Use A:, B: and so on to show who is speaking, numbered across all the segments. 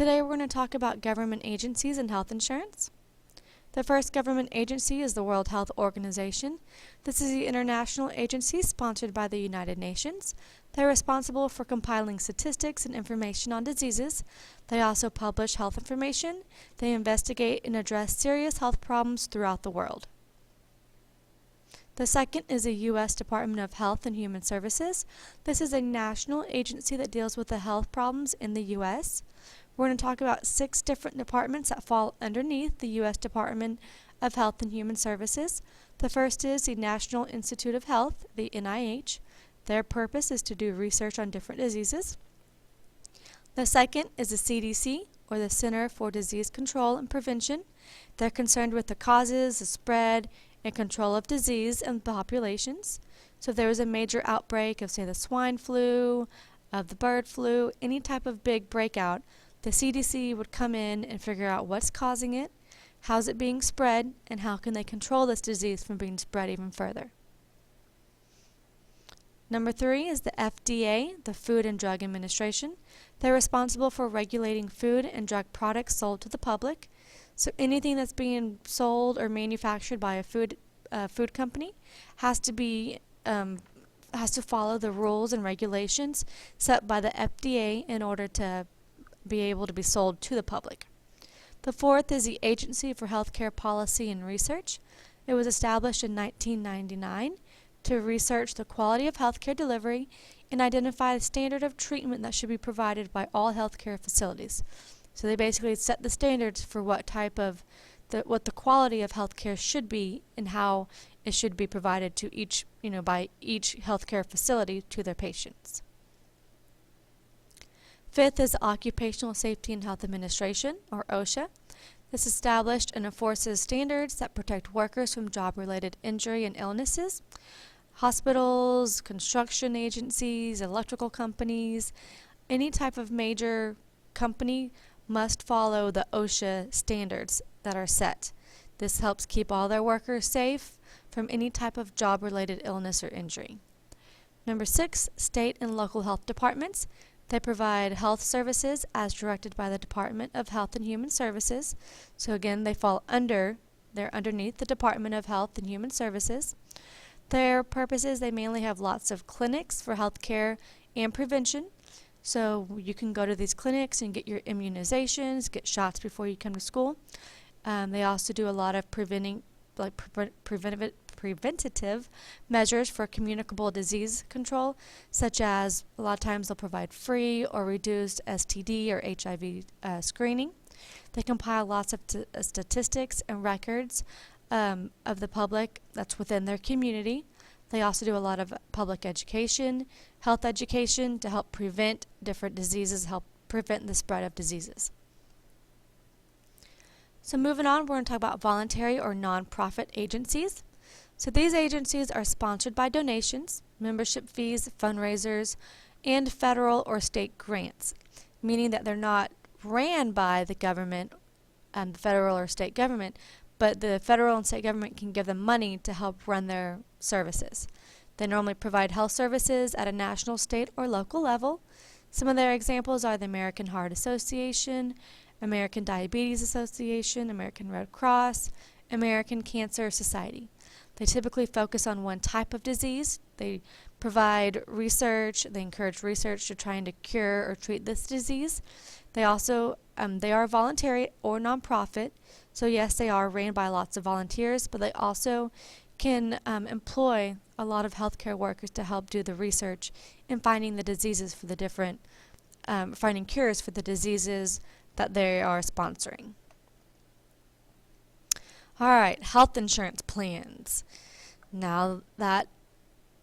A: Today we're going to talk about government agencies and health insurance. The first government agency is the World Health Organization. This is the international agency sponsored by the United Nations. They're responsible for compiling statistics and information on diseases. They also publish health information. They investigate and address serious health problems throughout the world. The second is the U.S. Department of Health and Human Services. This is a national agency that deals with the health problems in the U.S. We're going to talk about 6 different departments that fall underneath the U.S. Department of Health and Human Services. The first is the National Institute of Health, the NIH. Their purpose is to do research on different diseases. The second is the CDC, or the Center for Disease Control and Prevention. They're concerned with the causes, the spread, and control of disease in populations. So if there was a major outbreak of, say, the swine flu, of the bird flu, any type of big breakout, the CDC would come in and figure out what's causing it, how's it being spread, and how can they control this disease from being spread even further. Number 3 is the FDA, the Food and Drug Administration. They're responsible for regulating food and drug products sold to the public. So anything that's being sold or manufactured by a food company has to follow the rules and regulations set by the FDA in order to be able to be sold to the public. The fourth is the Agency for Healthcare Policy and Research. It was established in 1999 to research the quality of healthcare delivery and identify the standard of treatment that should be provided by all healthcare facilities. So they basically set the standards for what the quality of healthcare should be and how it should be provided to each, by each healthcare facility to their patients. Fifth is the Occupational Safety and Health Administration, or OSHA. This established and enforces standards that protect workers from job-related injury and illnesses. Hospitals, construction agencies, electrical companies, any type of major company must follow the OSHA standards that are set. This helps keep all their workers safe from any type of job-related illness or injury. Number 6, state and local health departments. They provide health services as directed by the Department of Health and Human Services. So again, they're underneath the Department of Health and Human Services. Their purposes, they mainly have lots of clinics for health care and prevention. So you can go to these clinics and get your immunizations, get shots before you come to school. They also do a lot of preventative measures for communicable disease control, such as a lot of times they'll provide free or reduced STD or HIV screening. They compile lots of statistics and records of the public that's within their community. They also do a lot of public education, health education to help prevent different diseases, help prevent the spread of diseases. So moving on, we're going to talk about voluntary or nonprofit agencies. So these agencies are sponsored by donations, membership fees, fundraisers, and federal or state grants, meaning that they're not ran by the government, the federal or state government, but the federal and state government can give them money to help run their services. They normally provide health services at a national, state, or local level. Some of their examples are the American Heart Association, American Diabetes Association, American Red Cross, American Cancer Society. They typically focus on one type of disease. They provide research. They encourage research to try and to cure or treat this disease. They also they are voluntary or nonprofit. So yes, they are ran by lots of volunteers, but they also can employ a lot of healthcare workers to help do the research in finding the diseases for the different, finding cures for the diseases that they are sponsoring. All right, health insurance plans. Now that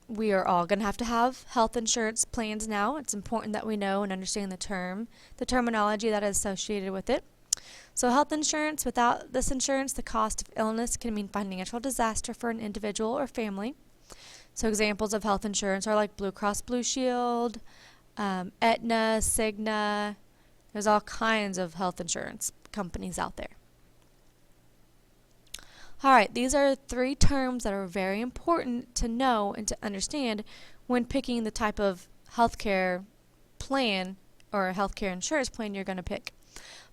A: we are all going to have health insurance plans now, it's important that we know and understand the terminology that is associated with it. So health insurance, without this insurance, the cost of illness can mean financial disaster for an individual or family. So examples of health insurance are like Blue Cross Blue Shield, Aetna, Cigna. There's all kinds of health insurance companies out there. Alright, these are 3 terms that are very important to know and to understand when picking the type of healthcare plan or healthcare insurance plan you're going to pick.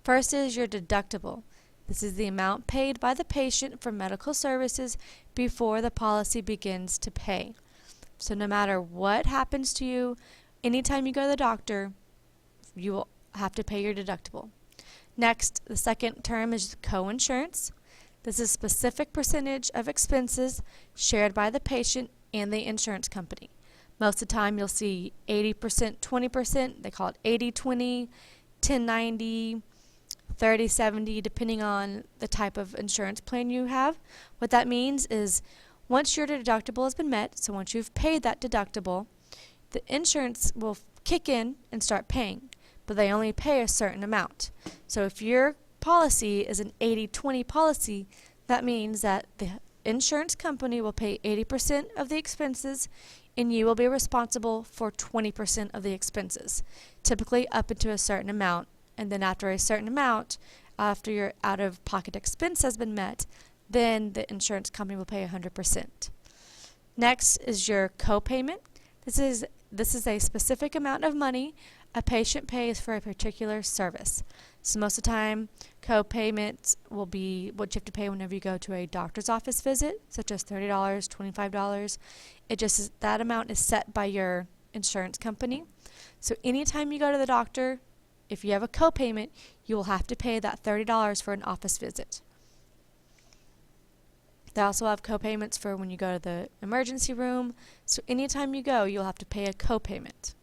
A: First is your deductible. This is the amount paid by the patient for medical services before the policy begins to pay. So no matter what happens to you, anytime you go to the doctor, you will have to pay your deductible. Next, the second term is co-insurance. This is a specific percentage of expenses shared by the patient and the insurance company. Most of the time you'll see 80%, 20%. They call it 80-20, 10-90, 30-70, depending on the type of insurance plan you have. What that means is once your deductible has been met, so once you've paid that deductible, the insurance will kick in and start paying, but they only pay a certain amount. So if your policy is an 80-20 policy, that means that the insurance company will pay 80% of the expenses and you will be responsible for 20% of the expenses, typically up into a certain amount. And then after a certain amount, after your out-of-pocket expense has been met, then the insurance company will pay 100%. Next is your copayment. This is a specific amount of money a patient pays for a particular service. So most of the time, co-payments will be what you have to pay whenever you go to a doctor's office visit, such as $30, $25. That amount is set by your insurance company. So anytime you go to the doctor, if you have a co-payment, you will have to pay that $30 for an office visit. They also have co-payments for when you go to the emergency room. So anytime you go, you'll have to pay a co-payment.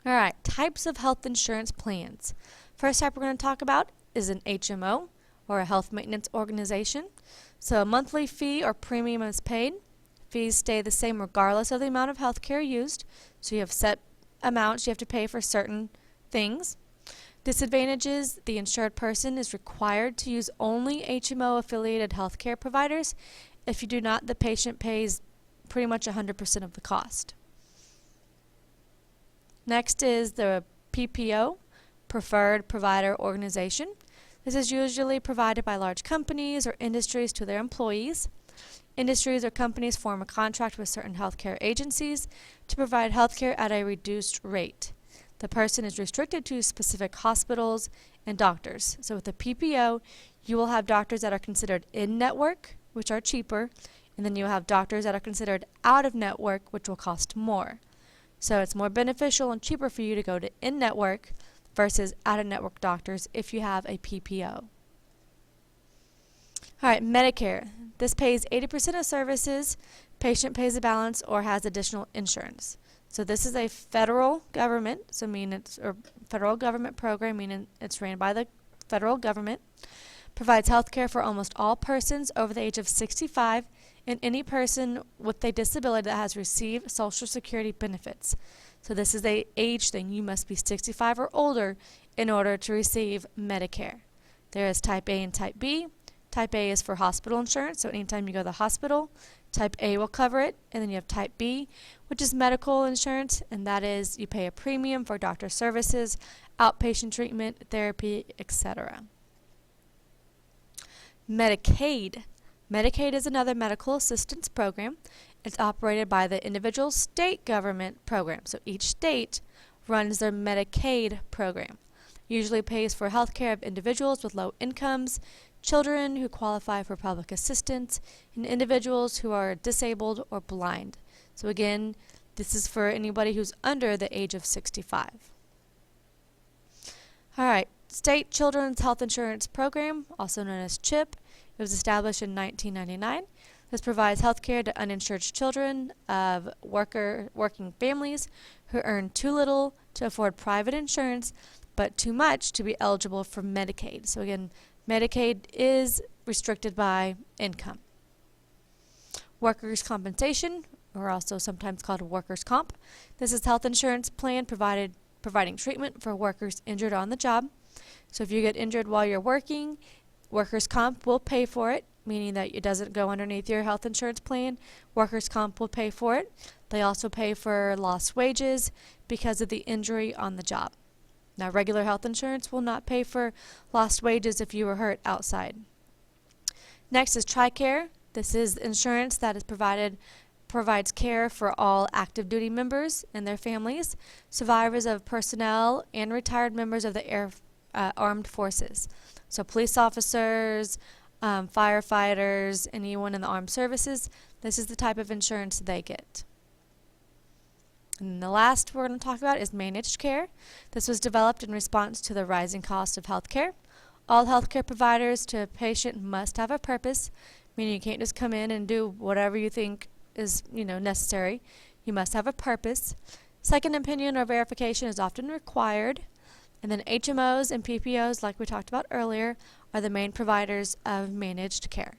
A: Alright, types of health insurance plans. First type we're going to talk about is an HMO, or a health maintenance organization. So a monthly fee or premium is paid. Fees stay the same regardless of the amount of health care used. So you have set amounts you have to pay for certain things. Disadvantages: the insured person is required to use only HMO affiliated healthcare providers. If you do not, the patient pays pretty much 100% of the cost. Next is the PPO, Preferred Provider Organization. This is usually provided by large companies or industries to their employees. Industries or companies form a contract with certain healthcare agencies to provide healthcare at a reduced rate. The person is restricted to specific hospitals and doctors. So with the PPO, you will have doctors that are considered in-network, which are cheaper, and then you'll have doctors that are considered out-of-network, which will cost more. So it's more beneficial and cheaper for you to go to in-network versus out-of-network doctors if you have a PPO. Alright, Medicare. This pays 80% of services, patient pays the balance, or has additional insurance. So this is a federal government, federal government program, meaning it's ran by the federal government. Provides health care for almost all persons over the age of 65 and any person with a disability that has received Social Security benefits. So this is an age thing. You must be 65 or older in order to receive Medicare. There is Type A and Type B. Type A is for hospital insurance, so anytime you go to the hospital, Type A will cover it. And then you have Type B, which is medical insurance, and that is you pay a premium for doctor services, outpatient treatment, therapy, etc. Medicaid. Medicaid is another medical assistance program. It's operated by the individual state government program. So each state runs their Medicaid program. Usually pays for health care of individuals with low incomes, children who qualify for public assistance, and individuals who are disabled or blind. So again, this is for anybody who's under the age of 65. Alright, State Children's Health Insurance Program, also known as CHIP. It was established in 1999. This provides health care to uninsured children of working families who earn too little to afford private insurance, but too much to be eligible for Medicaid. So again, Medicaid is restricted by income. Workers' compensation, or also sometimes called workers' comp. This is health insurance plan providing treatment for workers injured on the job. So if you get injured while you're working, workers' comp will pay for it, meaning that it doesn't go underneath your health insurance plan. Workers' comp will pay for it. They also pay for lost wages because of the injury on the job. Now, regular health insurance will not pay for lost wages if you were hurt outside. Next is TRICARE. This is insurance that is provided provides care for all active duty members and their families, survivors of personnel, and retired members of the armed forces. So police officers, firefighters, anyone in the armed services, this is the type of insurance they get. And the last we're going to talk about is managed care. This was developed in response to the rising cost of healthcare. All healthcare providers to a patient must have a purpose, meaning you can't just come in and do whatever you think is, necessary. You must have a purpose. Second opinion or verification is often required. And then HMOs and PPOs, like we talked about earlier, are the main providers of managed care.